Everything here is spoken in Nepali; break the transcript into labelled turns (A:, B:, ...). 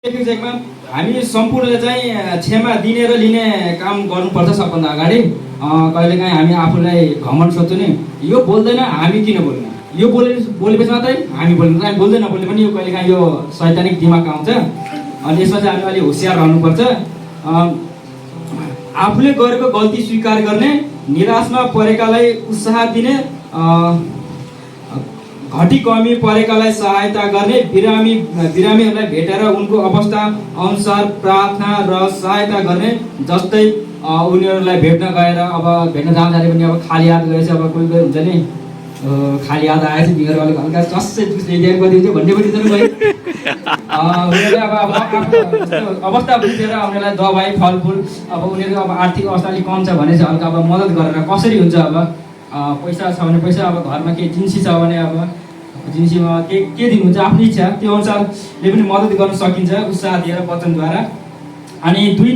A: चेकमा हामी सम्पूर्णले चाहिँ क्षमा दिने र लिने काम गर्नुपर्छ सबभन्दा अगाडि। कहिलेकाहीँ हामी आफूलाई घमण्ड सोध्छौँ नि, यो बोल्दैन हामी किन बोल्ने, यो बोलेपछि मात्रै हामी बोल्नु, हामी बोल्दै नबोल्ने पनि यो कहिलेकाहीँ यो शैतानिक दिमाग आउँछ। अनि यसमा चाहिँ हामी अलिक होसियार रहनुपर्छ। आफूले गरेको गल्ती स्वीकार गर्ने, निराशमा परेकालाई उत्साह दिने, घटी कमी परेकालाई सहायता गर्ने, बिरामीहरूलाई भेटेर उनको अवस्था अनुसार प्रार्थना र सहायता गर्ने। जस्तै उनीहरूलाई भेट्न गएर अब भेट्न जाँदाखेरि पनि अब खाली हात गएछ, अब कोही कोही हुन्छ नि खाली हात आएछ तिनीहरू अलिक हल्का चस्सै जुसले दिएर गरिदिन्छ भन्ने पनि चाहिँ भयो। उनीहरूले अब अवस्था बुझेर उनीहरूलाई दबाई फलफुल, अब उनीहरूको अब आर्थिक अवस्था अलिक कम छ भने चाहिँ हल्का अब मद्दत गरेर कसरी हुन्छ। अब पैसा छ भने पैसा, अब घरमा केही जिन्सी छ भने अब जिन्सीमा के दिनुहुन्छ आफ्नो इच्छा, त्यो अनुसारले पनि मद्दत गर्न सकिन्छ उत्साह दिएर वचनद्वारा। अनि 2